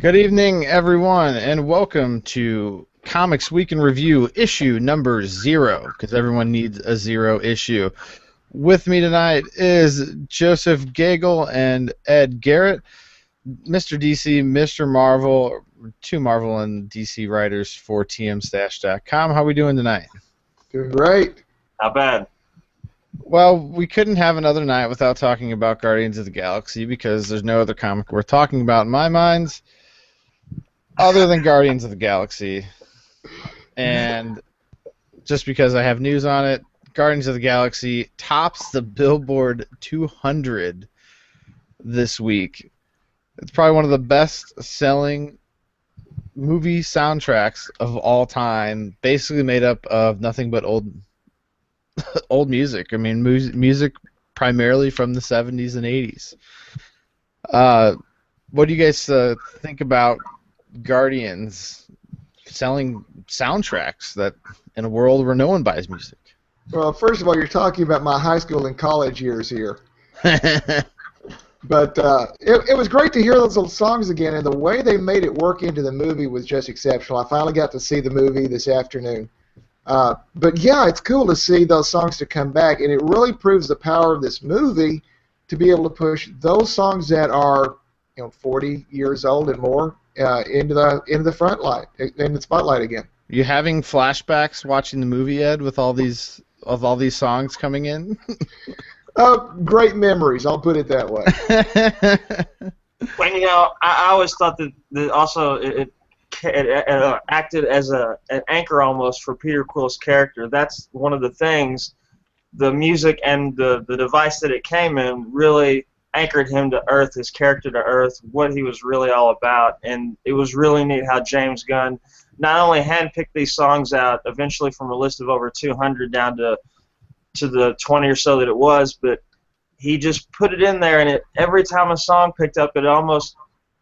Good evening, everyone, and welcome to Comics Week in Review, issue number 0, because everyone needs a 0 issue. With me tonight is Joseph Gagel and Ed Garrett, Mr. DC, Mr. Marvel, two Marvel and DC writers for TMStash.com. How are we doing tonight? Doing great. Not bad. Well, we couldn't have another night without talking about Guardians of the Galaxy, because there's no other comic worth talking about in my mind other than Guardians of the Galaxy. And just because I have news on it, Guardians of the Galaxy tops the Billboard 200 this week. It's probably one of the best-selling movie soundtracks of all time, basically made up of nothing but old music. I mean, music primarily from the 70s and 80s. What do you guys think about Guardians selling soundtracks that in a world where no one buys music? Well, first of all, you're talking about my high school and college years here. But it was great to hear those little songs again, and the way they made it work into the movie was just exceptional. I finally got to see the movie this afternoon. But yeah, it's cool to see those songs to come back, and it really proves the power of this movie to be able to push those songs that are 40 years old and more into the front light, in the spotlight again. You having flashbacks watching the movie, Ed, with all these songs coming in? Great memories, I'll put it that way. Well, I always thought that also it acted as an anchor almost for Peter Quill's character. That's one of the things. The music and the device that it came in really anchored him to Earth, his character to Earth, what he was really all about. And it was really neat how James Gunn not only handpicked these songs out eventually from a list of over 200 down to the 20 or so that it was, but he just put it in there, and every time a song picked up, it almost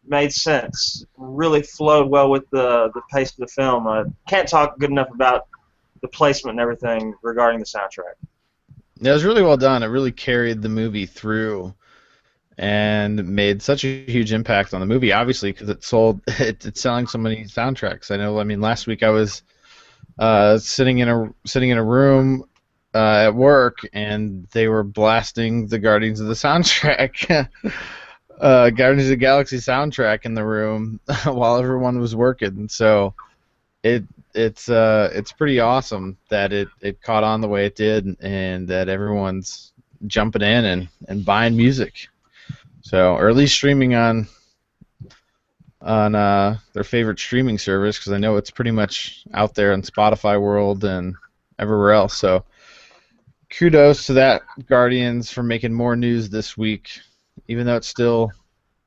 made sense. Really flowed well with the pace of the film. I can't talk good enough about the placement and everything regarding the soundtrack. Yeah, it was really well done. It really carried the movie through and made such a huge impact on the movie, obviously, because it's selling so many soundtracks. I mean, last week I was sitting in a room at work, and they were blasting the Guardians of the soundtrack, Guardians of the Galaxy soundtrack in the room while everyone was working. So it's pretty awesome that it caught on the way it did, and that everyone's jumping in and buying music. So, or at least streaming on their favorite streaming service, because I know it's pretty much out there in Spotify world and everywhere else. So kudos to that Guardians for making more news this week, even though it's still,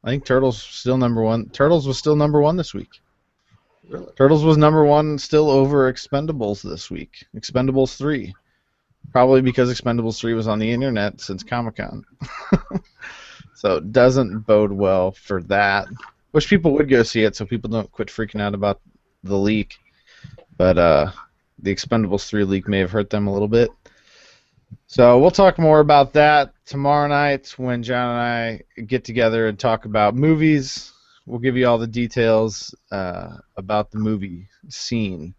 I think Turtles still number one. Turtles was still number one this week. Really? Turtles was number one still over Expendables this week. Expendables 3. Probably because Expendables 3 was on the internet since Comic-Con. So it doesn't bode well for that. Wish people would go see it so people don't quit freaking out about the leak. But the Expendables 3 leak may have hurt them a little bit. So we'll talk more about that tomorrow night when John and I get together and talk about movies. We'll give you all the details about the movie scene.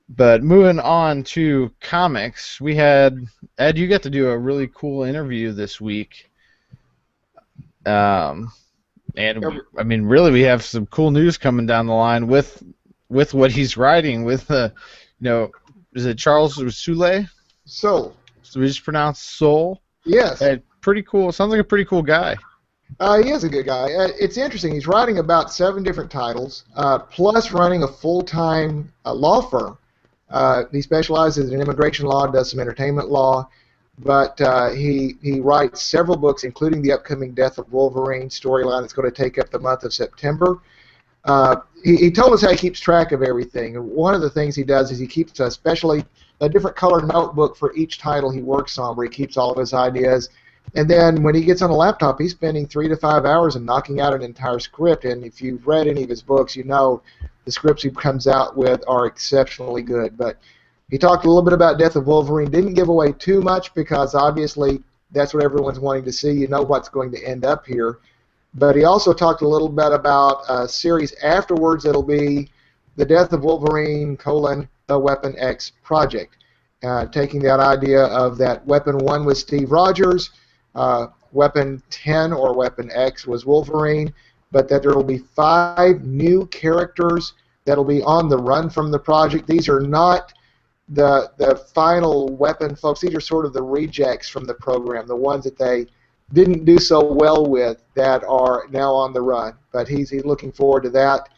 But moving on to comics, we had, Ed, you got to do a really cool interview this week. And I mean, really, we have some cool news coming down the line with what he's writing. With is it Charles Soule? Soul. So we just pronounce Soul. Yes. Pretty cool. Sounds like a pretty cool guy. He is a good guy. It's interesting. He's writing about 7 different titles, plus running a full-time law firm. He specializes in immigration law, does some entertainment law, but he writes several books, including the upcoming Death of Wolverine storyline that's going to take up the month of September. He told us how he keeps track of everything. And one of the things he does is he keeps especially a different color notebook for each title he works on, where he keeps all of his ideas. And then when he gets on a laptop, he's spending 3 to 5 hours and knocking out an entire script. And if you've read any of his books, you know the scripts he comes out with are exceptionally good. But he talked a little bit about Death of Wolverine. Didn't give away too much because obviously that's what everyone's wanting to see. You know what's going to end up here. But he also talked a little bit about a series afterwards that'll be The Death of Wolverine, The Weapon X Project. Taking that idea of that Weapon 1 was Steve Rogers, Weapon 10 or Weapon X was Wolverine, but that there will be 5 new characters that'll be on the run from the project. These are not the final weapon folks. These are sort of the rejects from the program, the ones that they didn't do so well with that are now on the run. But he's looking forward to that.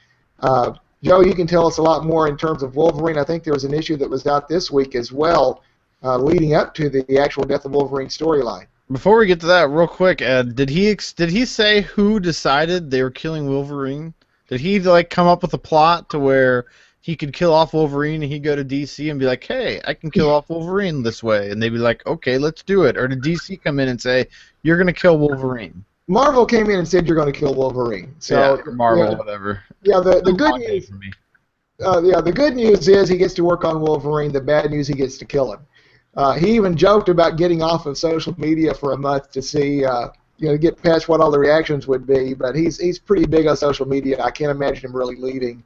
Joe, you can tell us a lot more in terms of Wolverine. I think there was an issue that was out this week as well, leading up to the actual Death of Wolverine storyline. Before we get to that, real quick, Ed, did he say who decided they were killing Wolverine? Did he come up with a plot to where he could kill off Wolverine and he'd go to DC and be like, "Hey, I can kill off Wolverine this way," and they'd be like, "Okay, let's do it"? Or did DC come in and say, "You're going to kill Wolverine"? Marvel came in and said you're going to kill Wolverine. So yeah, Marvel, whatever. Yeah, the good news. The good news is he gets to work on Wolverine. The bad news, he gets to kill him. He even joked about getting off of social media for a month to see, get past what all the reactions would be. But he's pretty big on social media. I can't imagine him really leaving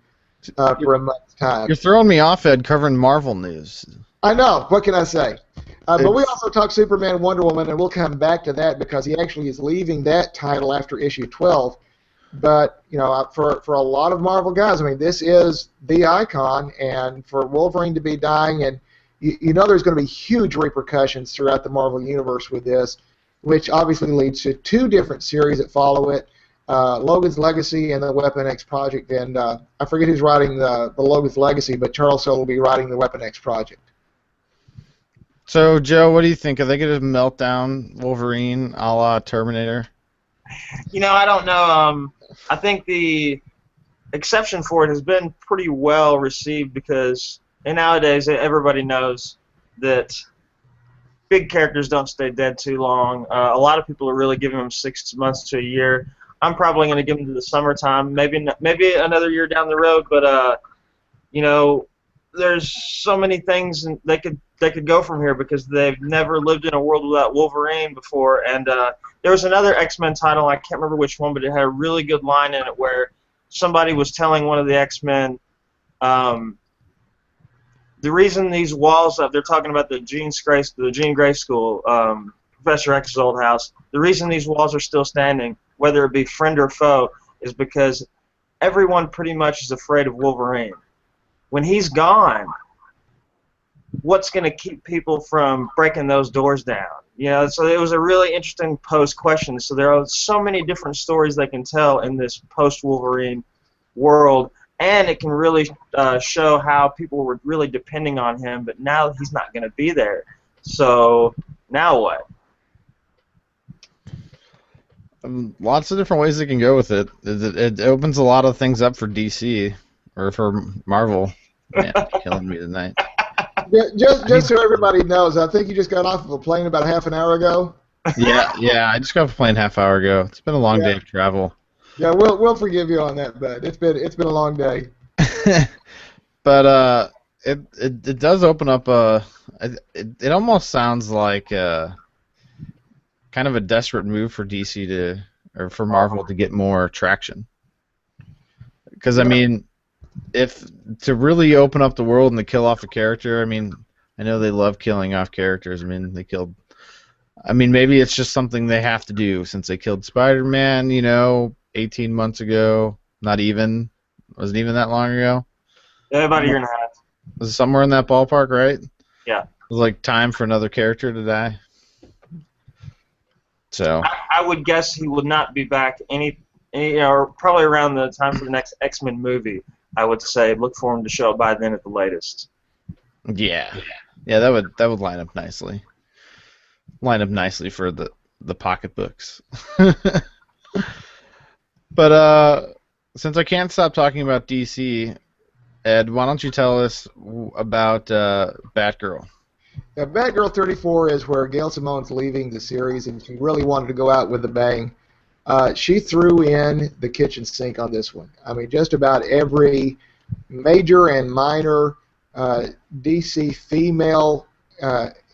for a month's time. You're throwing me off, Ed, covering Marvel news. I know. What can I say? But we also talked Superman, Wonder Woman, and we'll come back to that because he actually is leaving that title after issue 12. But, for a lot of Marvel guys, I mean, this is the icon, and for Wolverine to be dying, and there's going to be huge repercussions throughout the Marvel Universe with this, which obviously leads to 2 different series that follow it, Logan's Legacy and the Weapon X Project. And I forget who's writing the Logan's Legacy, but Charles Soule will be writing the Weapon X Project. So, Joe, what do you think? Are they going to melt down Wolverine a la Terminator? I don't know. I think the exception for it has been pretty well received because nowadays everybody knows that big characters don't stay dead too long. A lot of people are really giving them 6 months to a year. I'm probably going to give them to the summertime, maybe another year down the road. But there's so many things they could go from here because they've never lived in a world without Wolverine before. And there was another X-Men title, I can't remember which one, but it had a really good line in it where somebody was telling one of the X-Men, the reason these walls up, they're talking about the Jean Grey School, Professor X's old house, the reason these walls are still standing, whether it be friend or foe, is because everyone pretty much is afraid of Wolverine. When he's gone, what's going to keep people from breaking those doors down? So it was a really interesting post question. So there are so many different stories they can tell in this post-Wolverine world, and it can really show how people were really depending on him, but now he's not going to be there. So now what? Lots of different ways they can go with it. It opens a lot of things up for DC, or for Marvel. Man, killing me tonight. Just so everybody knows, I think you just got off of a plane about half an hour ago. Yeah, I just got off a plane half hour ago. It's been a long day of travel. Yeah, we'll forgive you on that, bud. It's been a long day. But it does open up it almost sounds like kind of a desperate move for DC or for Marvel to get more traction. Because I mean, if to really open up the world and to kill off a character, I mean, I know they love killing off characters. I mean, maybe it's just something they have to do since they killed Spider-Man, 18 months ago. Not even. Wasn't even that long ago. Yeah, about a year and a half. Was it somewhere in that ballpark, right? Yeah. It was like time for another character to die. So. I would guess he would not be back probably around the time for the next X-Men movie. I would say look for him to show up by then at the latest. Yeah, that would line up nicely. Line up nicely for the pocketbooks. But since I can't stop talking about DC, Ed, why don't you tell us about Batgirl? Yeah, Batgirl 34 is where Gail Simone's leaving the series, and she really wanted to go out with a bang. She threw in the kitchen sink on this one. I mean, just about every major and minor DC female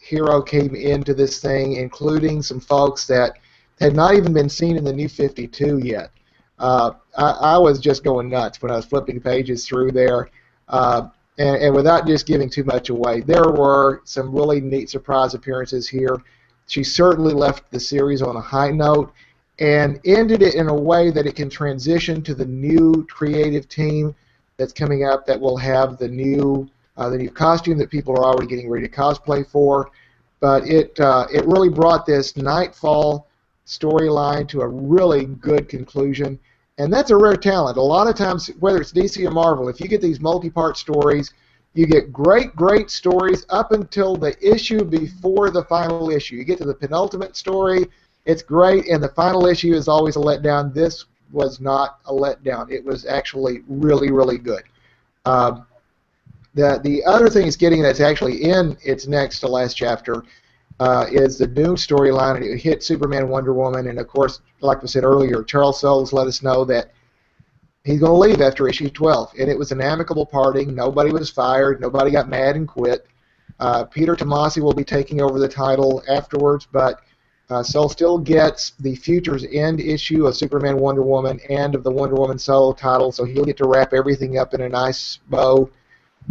hero came into this thing, including some folks that had not even been seen in the New 52 yet. I was just going nuts when I was flipping pages through there. And without just giving too much away, there were some really neat surprise appearances here. She certainly left the series on a high note and ended it in a way that it can transition to the new creative team that's coming up that will have the new costume that people are already getting ready to cosplay for. But it really brought this Nightfall storyline to a really good conclusion. And that's a rare talent. A lot of times, whether it's DC or Marvel, if you get these multi-part stories, you get great stories up until the issue before the final issue. You get to the penultimate story, it's great, and the final issue is always a letdown. This was not a letdown. It was actually really good. The other thing it's getting that's actually in its next to last chapter is the Doom storyline, and it hit Superman, Wonder Woman, and of course, like we said earlier, Charles Soules let us know that he's going to leave after issue 12, and it was an amicable parting. Nobody was fired. Nobody got mad and quit. Peter Tomasi will be taking over the title afterwards, but Soules still gets the Future's End issue of Superman, Wonder Woman, and of the Wonder Woman solo title, so he'll get to wrap everything up in a nice bow.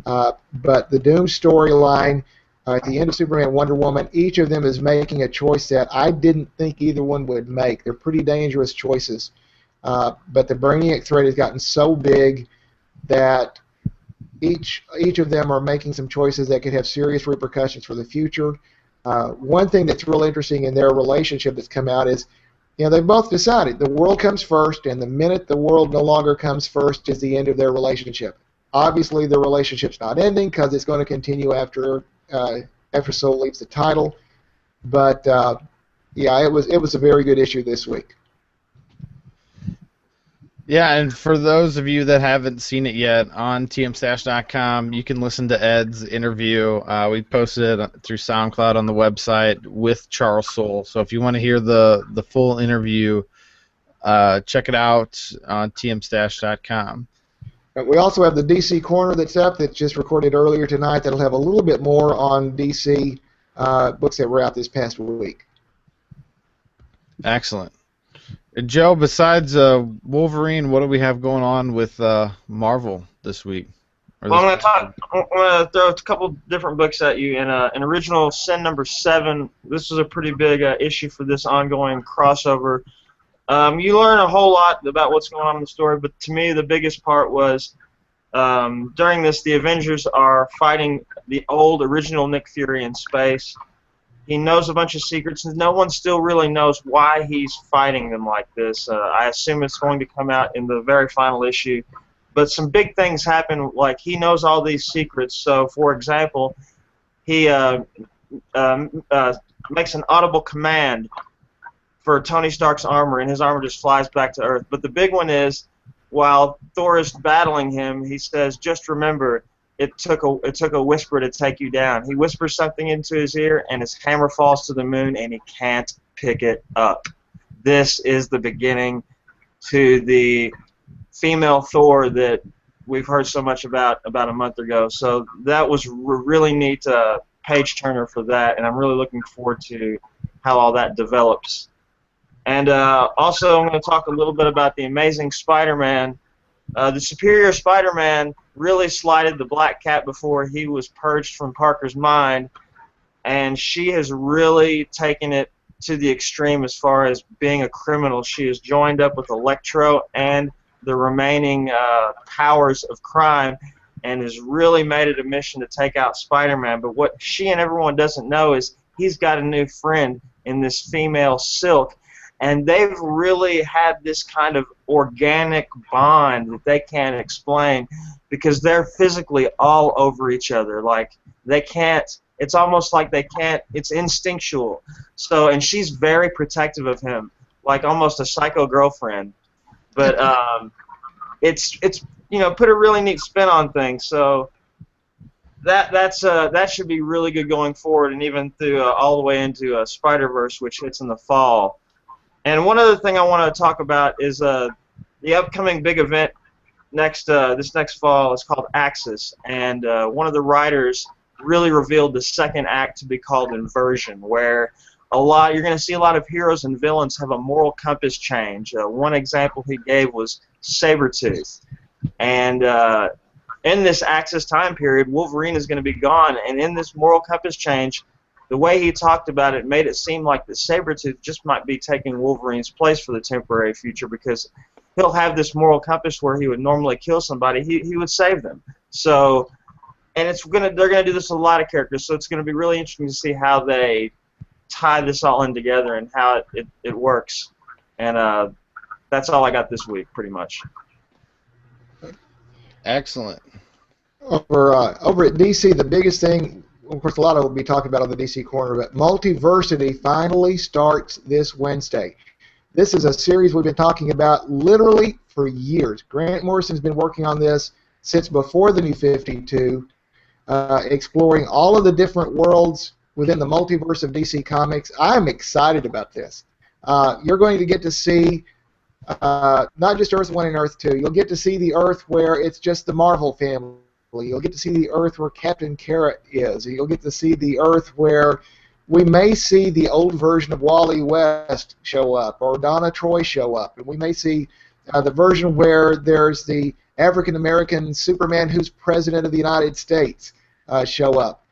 But the Doom storyline, at the end of Superman, Wonder Woman, each of them is making a choice that I didn't think either one would make. They're pretty dangerous choices. But the Brainiac threat has gotten so big that each of them are making some choices that could have serious repercussions for the future. One thing that's real interesting in their relationship that's come out is, they both decided the world comes first, and the minute the world no longer comes first is the end of their relationship. Obviously, the relationship's not ending because it's going to continue after Soul leaves the title. But yeah, it was a very good issue this week. Yeah, and for those of you that haven't seen it yet, on tmstash.com, you can listen to Ed's interview. We posted it through SoundCloud on the website with Charles Soule. So if you want to hear the full interview, check it out on tmstash.com. We also have the DC Corner that's up, that's just recorded earlier tonight, that'll have a little bit more on DC books that were out this past week. Excellent. Joe, besides Wolverine, what do we have going on with Marvel this week? Well, I'm going to throw a couple different books at you. In an original Sin number 7, this was a pretty big issue for this ongoing crossover. You learn a whole lot about what's going on in the story, but to me the biggest part was during this, the Avengers are fighting the old original Nick Fury in space. He knows a bunch of secrets, and no one still really knows why he's fighting them like this. I assume it's going to come out in the very final issue. But some big things happen, like he knows all these secrets. So, for example, he makes an audible command for Tony Stark's armor, and his armor just flies back to Earth. But the big one is, while Thor is battling him, he says, "Just remember, it took a whisper to take you down." He whispers something into his ear, and his hammer falls to the moon, and he can't pick it up. This is the beginning to the female Thor that we've heard so much about a month ago. So that was really neat page turner for that, and I'm really looking forward to how all that develops. And also, I'm going to talk a little bit about the Amazing Spider-Man. The Superior Spider-Man really slighted the Black Cat before he was purged from Parker's mind, and she has really taken it to the extreme as far as being a criminal. She has joined up with Electro and the remaining powers of crime and has really made it a mission to take out Spider-Man. But what she and everyone doesn't know is he's got a new friend in this female Silk, and they've really had this kind of organic bond that they can't explain because they're physically all over each other. Like, they can't, it's almost like they can't, it's instinctual. So, and she's very protective of him, like almost a psycho girlfriend. But it's put a really neat spin on things. So that should be really good going forward, and even through all the way into Spider-Verse, which hits in the fall. And one other thing I want to talk about is the upcoming big event this next fall is called Axis, and one of the writers really revealed the second act to be called Inversion, where You're going to see a lot of heroes and villains have a moral compass change. One example he gave was Sabretooth. And in this Axis time period, Wolverine is going to be gone, and in this moral compass change, the way he talked about it made it seem like the Sabretooth just might be taking Wolverine's place for the temporary future, because he'll have this moral compass where he would normally kill somebody, he would save them. So, and they're gonna do this with a lot of characters, so it's gonna be really interesting to see how they tie this all in together and how it works. And that's all I got this week, pretty much. Excellent. Over at DC, the biggest thing, of course, a lot of it will be talking about on the DC Corner, but Multiversity finally starts this Wednesday. This is a series we've been talking about literally for years. Grant Morrison's been working on this since before the New 52, exploring all of the different worlds within the multiverse of DC Comics. I'm excited about this. You're going to get to see not just Earth 1 and Earth 2. You'll get to see the Earth where it's just the Marvel family. You'll get to see the Earth where Captain Garrett is. You'll get to see the Earth where we may see the old version of Wally West show up, or Donna Troy show up, and we may see the version where there's the African-American Superman who's President of the United States show up.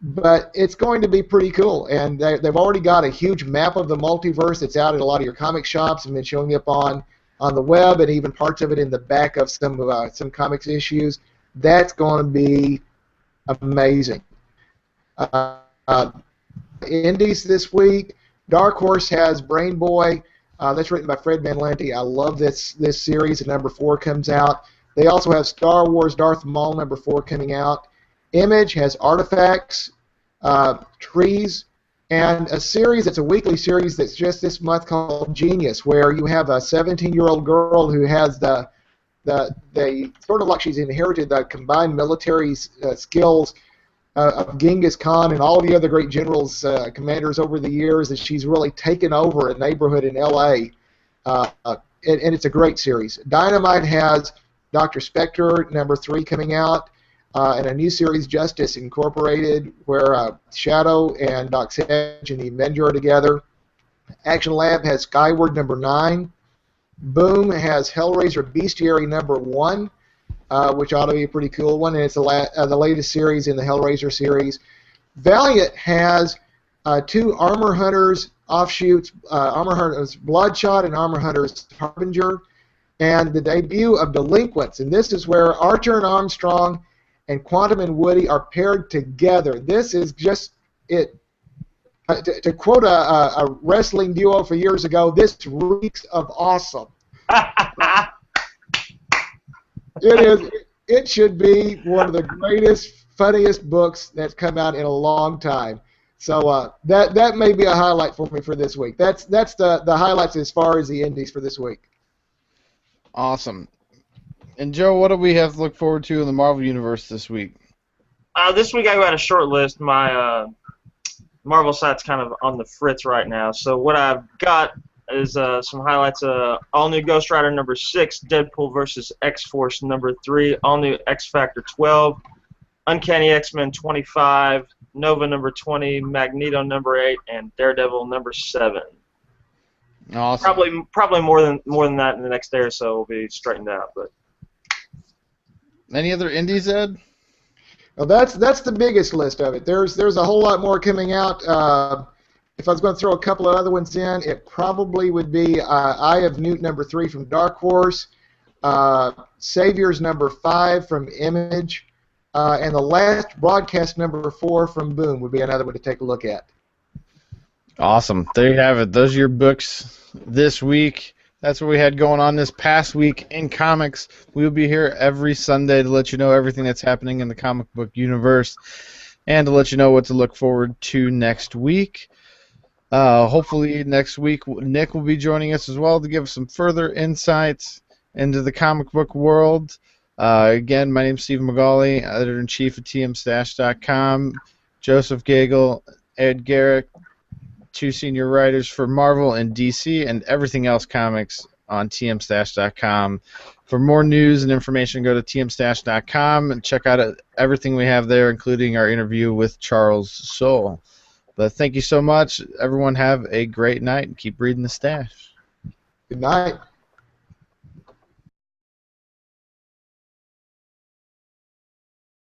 But it's going to be pretty cool, and they've already got a huge map of the multiverse that's out at a lot of your comic shops and been showing up on the web, and even parts of it in the back of some comics issues. That's going to be amazing. Indies this week, Dark Horse has Brain Boy. That's written by Fred Van Lente. I love this series. Number 4 comes out. They also have Star Wars Darth Maul number 4 coming out. Image has Artifacts, Trees, and a series that's a weekly series that's just this month called Genius, where you have a 17-year-old girl who has the sort of like she's inherited the combined military skills of Genghis Khan and all the other great generals, commanders over the years, that she's really taken over a neighborhood in L.A., and it's a great series. Dynamite has Dr. Spectre, number 3, coming out, and a new series, Justice Incorporated, where Shadow and Darkseid and the Avenger are together. Action Lab has Skyward, number 9. Boom has Hellraiser Bestiary, number 1. Which ought to be a pretty cool one, and it's the latest series in the Hellraiser series. Valiant has 2 Armor Hunters offshoots, Armor Hunters Bloodshot and Armor Hunters Harbinger, and the debut of Delinquents, and this is where Archer and Armstrong and Quantum and Woody are paired together. This is just it. To quote a wrestling duo for years ago, this reeks of awesome. It should be one of the greatest, funniest books that's come out in a long time. So that may be a highlight for me for this week. That's the highlights as far as the indies for this week. Awesome. And Joe, what do we have to look forward to in the Marvel Universe this week? This week I got a short list. My Marvel site's kind of on the fritz right now. So what I've got is some highlights. All new Ghost Rider number 6, Deadpool vs. X-Force number 3, all new X-Factor 12, Uncanny X-Men 25, Nova number 20, Magneto number 8, and Daredevil number 7. Awesome. Probably more than that in the next day or so will be straightened out. But any other indies, Ed? Well, that's the biggest list of it. There's a whole lot more coming out. If I was going to throw a couple of other ones in, it probably would be Eye of Newt number 3 from Dark Horse, Saviors number 5 from Image, and the last Broadcast number 4 from Boom would be another one to take a look at. Awesome. There you have it. Those are your books this week. That's what we had going on this past week in comics. We'll be here every Sunday to let you know everything that's happening in the comic book universe and to let you know what to look forward to next week. Hopefully next week Nick will be joining us as well to give us some further insights into the comic book world. Again, my name's Stephen McGauley, Editor-in-Chief at TMStash.com. Joseph Gagel, Ed Garrett, 2 senior writers for Marvel and DC and everything else comics on TMStash.com. For more news and information, go to TMStash.com and check out everything we have there, including our interview with Charles Soule. But thank you so much. Everyone have a great night and keep reading the stash. Good night.